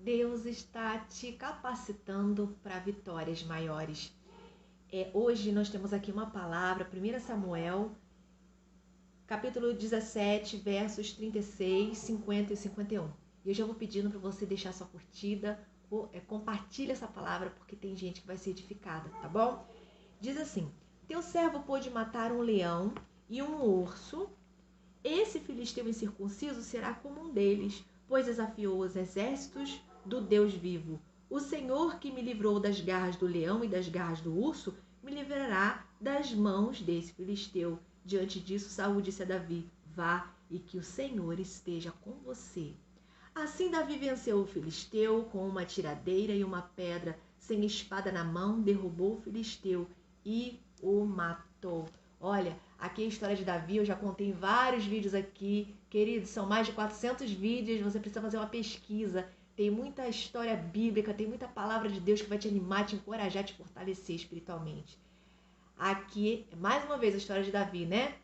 Deus está te capacitando para vitórias maiores. Hoje nós temos aqui uma palavra, 1 Samuel, capítulo 17, versos 36, 50 e 51. E eu já vou pedindo para você deixar sua curtida, compartilha essa palavra, porque tem gente que vai ser edificada, tá bom? Diz assim: teu servo pôde matar um leão e um urso. Esse filisteu incircunciso será como um deles, pois desafiou os exércitos do Deus vivo. O Senhor que me livrou das garras do leão e das garras do urso, me livrará das mãos desse filisteu. Diante disso, Saul disse a Davi: vá, e que o Senhor esteja com você. Assim Davi venceu o filisteu com uma tiradeira e uma pedra. Sem espada na mão, derrubou o filisteu e o matou. Olha, aqui a história de Davi, eu já contei em vários vídeos aqui. Queridos, são mais de 400 vídeos, você precisa fazer uma pesquisa. Tem muita história bíblica, tem muita palavra de Deus que vai te animar, te encorajar, te fortalecer espiritualmente. Aqui, mais uma vez, a história de Davi, né?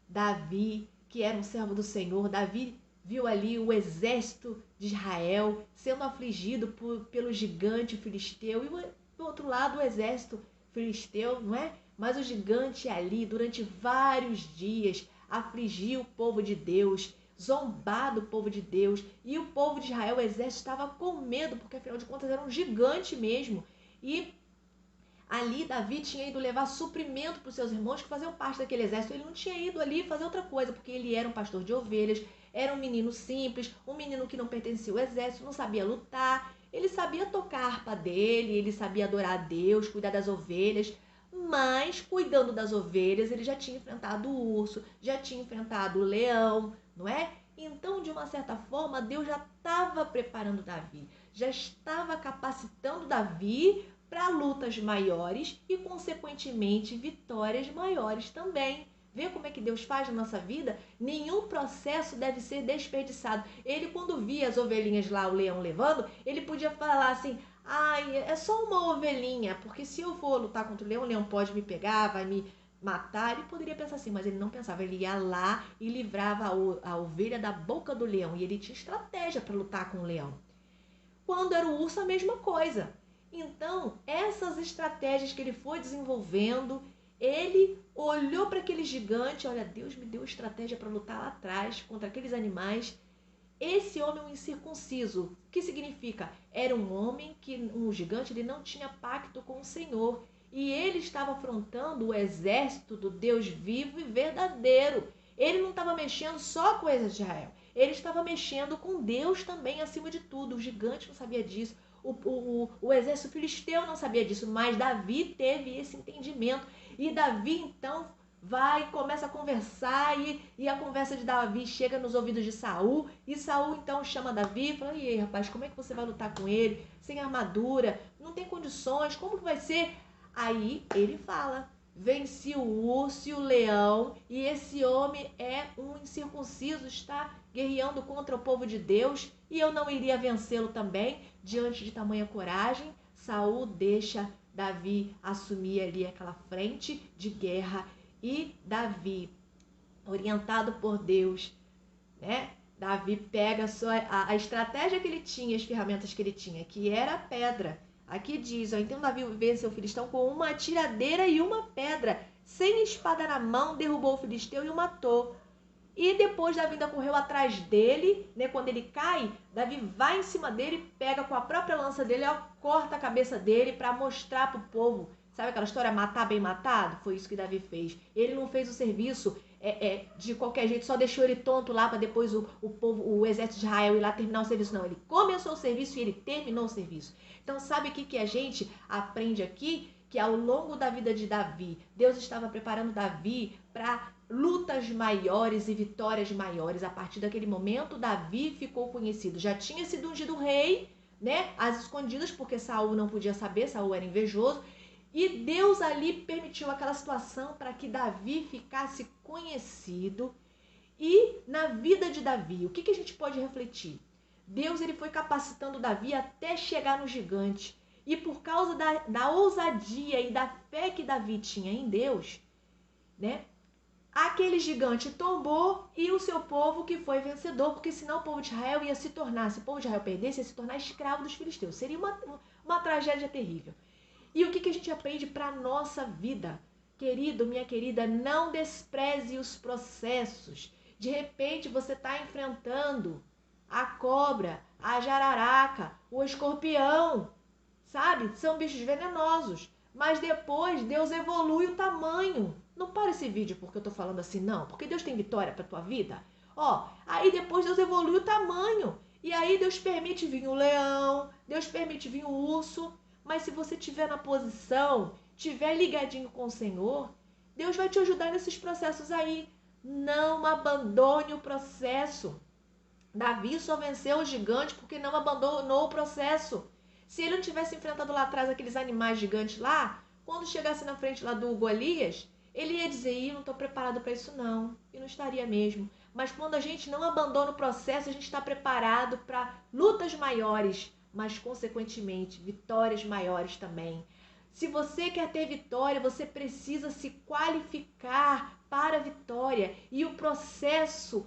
Davi, que era um servo do Senhor, Davi viu ali o exército de Israel sendo afligido pelo gigante filisteu, e do outro lado o exército filisteu, não é? Mas o gigante ali, durante vários dias, afligiu o povo de Deus, zombado o povo de Deus, e o povo de Israel, o exército, estava com medo, porque afinal de contas era um gigante mesmo. E ali Davi tinha ido levar suprimento para os seus irmãos que faziam parte daquele exército. Ele não tinha ido ali fazer outra coisa, porque ele era um pastor de ovelhas, era um menino simples, um menino que não pertencia ao exército, não sabia lutar. Ele sabia tocar a harpa dele, ele sabia adorar a Deus, cuidar das ovelhas, mas cuidando das ovelhas ele já tinha enfrentado o urso, já tinha enfrentado o leão, não é? Então, de uma certa forma, Deus já estava preparando Davi, já estava capacitando Davi para lutas maiores e, consequentemente, vitórias maiores também. Vê como é que Deus faz na nossa vida? Nenhum processo deve ser desperdiçado. Ele, quando via as ovelhinhas lá, o leão levando, ele podia falar assim: ai, é só uma ovelhinha, porque se eu for lutar contra o leão pode me pegar, vai me matar. Ele poderia pensar assim, mas ele não pensava. Ele ia lá e livrava a ovelha da boca do leão. E ele tinha estratégia para lutar com o leão. Quando era o urso, a mesma coisa. Então, essas estratégias que ele foi desenvolvendo, ele olhou para aquele gigante, olha, Deus me deu estratégia para lutar lá atrás contra aqueles animais. Esse homem é um incircunciso. O que significa? Era um homem um gigante, ele não tinha pacto com o Senhor. E ele estava afrontando o exército do Deus vivo e verdadeiro. Ele não estava mexendo só com o exército de Israel. Ele estava mexendo com Deus também, acima de tudo. O gigante não sabia disso. O exército filisteu não sabia disso, mas Davi teve esse entendimento. E Davi, então, vai e começa a conversar, e a conversa de Davi chega nos ouvidos de Saul, e Saul, então, chama Davi e fala: e aí, rapaz, como é que você vai lutar com ele? Sem armadura, não tem condições, como que vai ser? Aí ele fala: venci o urso e o leão, e esse homem é um incircunciso, está guerreando contra o povo de Deus, e eu não iria vencê-lo também. Diante de tamanha coragem, Saul deixa Davi assumir ali aquela frente de guerra, e Davi, orientado por Deus, né? Davi pega a estratégia que ele tinha, as ferramentas que ele tinha, que era a pedra. Aqui diz, então Davi venceu o filistão com uma tiradeira e uma pedra. Sem espada na mão, derrubou o filisteu e o matou. E depois Davi ainda correu atrás dele, né? Quando ele cai, Davi vai em cima dele, pega com a própria lança dele, ó, corta a cabeça dele para mostrar para o povo. Sabe aquela história, matar bem matado? Foi isso que Davi fez. Ele não fez o serviço de qualquer jeito, só deixou ele tonto lá para depois o exército de Israel ir lá terminar o serviço. Não, ele começou o serviço e ele terminou o serviço. Então sabe o que a gente aprende aqui? Que ao longo da vida de Davi, Deus estava preparando Davi para lutas maiores e vitórias maiores. A partir daquele momento, Davi ficou conhecido. Já tinha sido ungido rei, né? Às escondidas, porque Saul não podia saber, Saul era invejoso. E Deus ali permitiu aquela situação para que Davi ficasse conhecido. E na vida de Davi, o que a gente pode refletir? Deus ele foi capacitando Davi até chegar no gigante. E por causa da ousadia e da fé que Davi tinha em Deus, né? aquele gigante tombou e o seu povo que foi vencedor, porque senão o povo de Israel ia se tornar, se o povo de Israel perdesse, ia se tornar escravo dos filisteus. Seria uma tragédia terrível. E o que a gente aprende para a nossa vida? Querido, minha querida, não despreze os processos. De repente você está enfrentando a cobra, a jararaca, o escorpião, sabe? São bichos venenosos. Mas depois Deus evolui o tamanho. Não para esse vídeo porque eu tô falando assim, não. Porque Deus tem vitória pra tua vida. Ó, aí depois Deus evolui o tamanho. E aí Deus permite vir o leão, Deus permite vir o urso. Mas se você estiver na posição, estiver ligadinho com o Senhor, Deus vai te ajudar nesses processos aí. Não abandone o processo. Davi só venceu o gigante porque não abandonou o processo. Se ele não tivesse enfrentado lá atrás aqueles animais gigantes lá, quando chegasse na frente lá do Golias, ele ia dizer, não estou preparado para isso não. E não estaria mesmo. Mas quando a gente não abandona o processo, a gente está preparado para lutas maiores, mas consequentemente vitórias maiores também. Se você quer ter vitória, você precisa se qualificar para a vitória. E o processo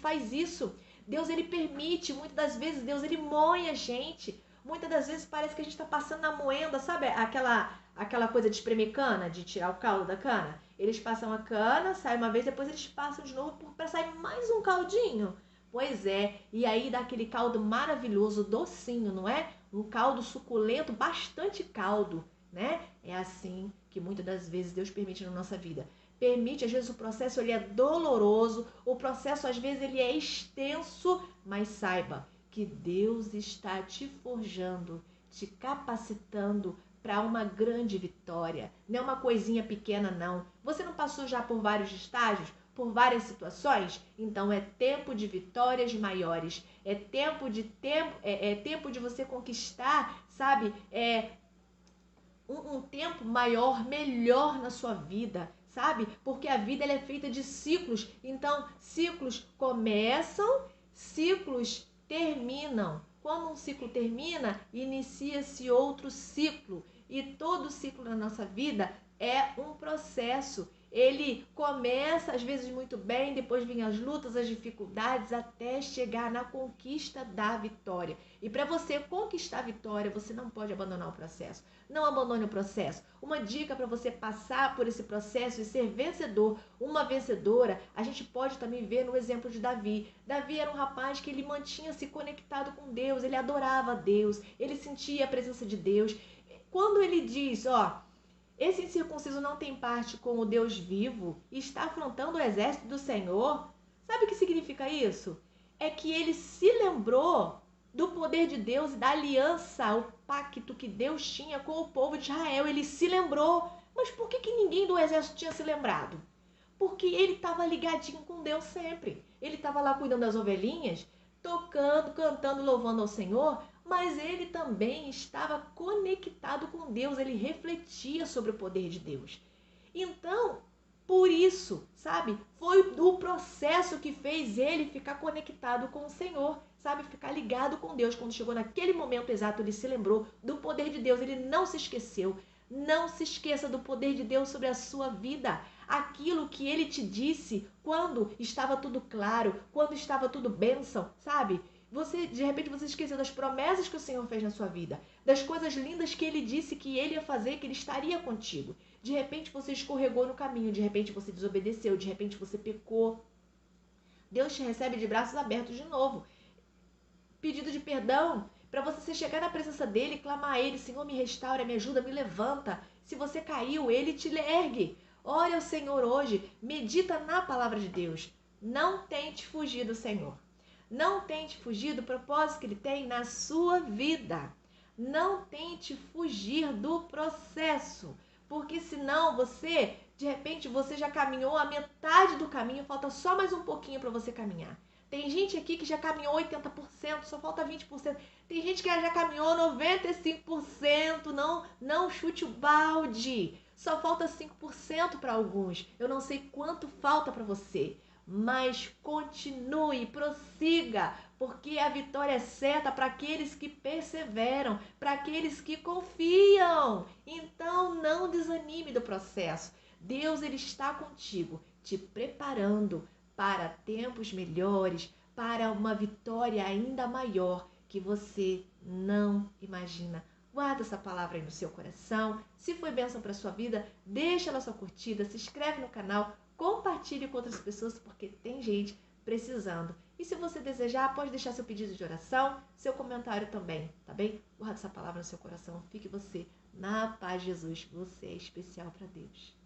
faz isso. Deus, ele permite, muitas das vezes Deus, ele moe a gente. Muitas das vezes parece que a gente está passando na moenda, sabe? Aquela coisa de espremer cana, de tirar o caldo da cana. Eles passam a cana, sai uma vez, depois eles passam de novo para sair mais um caldinho. Pois é, e aí dá aquele caldo maravilhoso, docinho, não é? Um caldo suculento, bastante caldo, né? É assim que muitas das vezes Deus permite na nossa vida. Permite, às vezes o processo ele é doloroso, o processo às vezes ele é extenso, mas saiba que Deus está te forjando, te capacitando para uma grande vitória. Não é uma coisinha pequena, não. Você não passou já por vários estágios? Por várias situações? Então é tempo de vitórias maiores. É tempo de você conquistar, sabe? Um tempo maior, melhor na sua vida, sabe? Porque a vida ela é feita de ciclos. Então, ciclos começam, ciclos terminam. Quando um ciclo termina, inicia-se outro ciclo. E todo ciclo na nossa vida é um processo. Ele começa às vezes muito bem, depois vêm as lutas, as dificuldades, até chegar na conquista da vitória. E para você conquistar a vitória, você não pode abandonar o processo. Não abandone o processo. Uma dica para você passar por esse processo e ser vencedor, uma vencedora, a gente pode também ver no exemplo de Davi. Davi era um rapaz que ele mantinha-se conectado com Deus, ele adorava a Deus, ele sentia a presença de Deus. Quando ele diz, esse incircunciso não tem parte com o Deus vivo e está afrontando o exército do Senhor. Sabe o que significa isso? É que ele se lembrou do poder de Deus e da aliança, o pacto que Deus tinha com o povo de Israel. Ele se lembrou. Mas por que ninguém do exército tinha se lembrado? Porque ele estava ligadinho com Deus sempre. Ele estava lá cuidando das ovelhinhas, tocando, cantando, louvando ao Senhor, mas ele também estava conectado com Deus, ele refletia sobre o poder de Deus. Então, por isso, sabe, foi o processo que fez ele ficar conectado com o Senhor, sabe, ficar ligado com Deus. Quando chegou naquele momento exato, ele se lembrou do poder de Deus, ele não se esqueceu. Não se esqueça do poder de Deus sobre a sua vida. Aquilo que ele te disse quando estava tudo claro, quando estava tudo bênção, sabe? De repente você esqueceu das promessas que o Senhor fez na sua vida, das coisas lindas que ele disse que ele ia fazer, que ele estaria contigo. De repente você escorregou no caminho, de repente você desobedeceu, de repente você pecou. Deus te recebe de braços abertos de novo. Pedido de perdão, para você chegar na presença dele e clamar a ele, Senhor, me restaura, me ajuda, me levanta. Se você caiu, ele te ergue. Ore ao Senhor hoje, medita na palavra de Deus. Não tente fugir do Senhor. Não tente fugir do propósito que ele tem na sua vida. Não tente fugir do processo, porque senão de repente, você já caminhou a metade do caminho, falta só mais um pouquinho para você caminhar. Tem gente aqui que já caminhou 80%, só falta 20%. Tem gente que já caminhou 95%, não chute o balde. Só falta 5% para alguns. Eu não sei quanto falta para você. Mas continue, prossiga, porque a vitória é certa para aqueles que perseveram, para aqueles que confiam. Então não desanime do processo. Deus, ele está contigo. te preparando para tempos melhores, para uma vitória ainda maior que você não imagina. Guarda essa palavra aí no seu coração. Se foi bênção para a sua vida, deixa lá sua curtida, se inscreve no canal, compartilhe com outras pessoas, porque tem gente precisando. E se você desejar, pode deixar seu pedido de oração, seu comentário também, tá bem? Guarda essa palavra no seu coração. Fique você na paz de Jesus. Você é especial para Deus.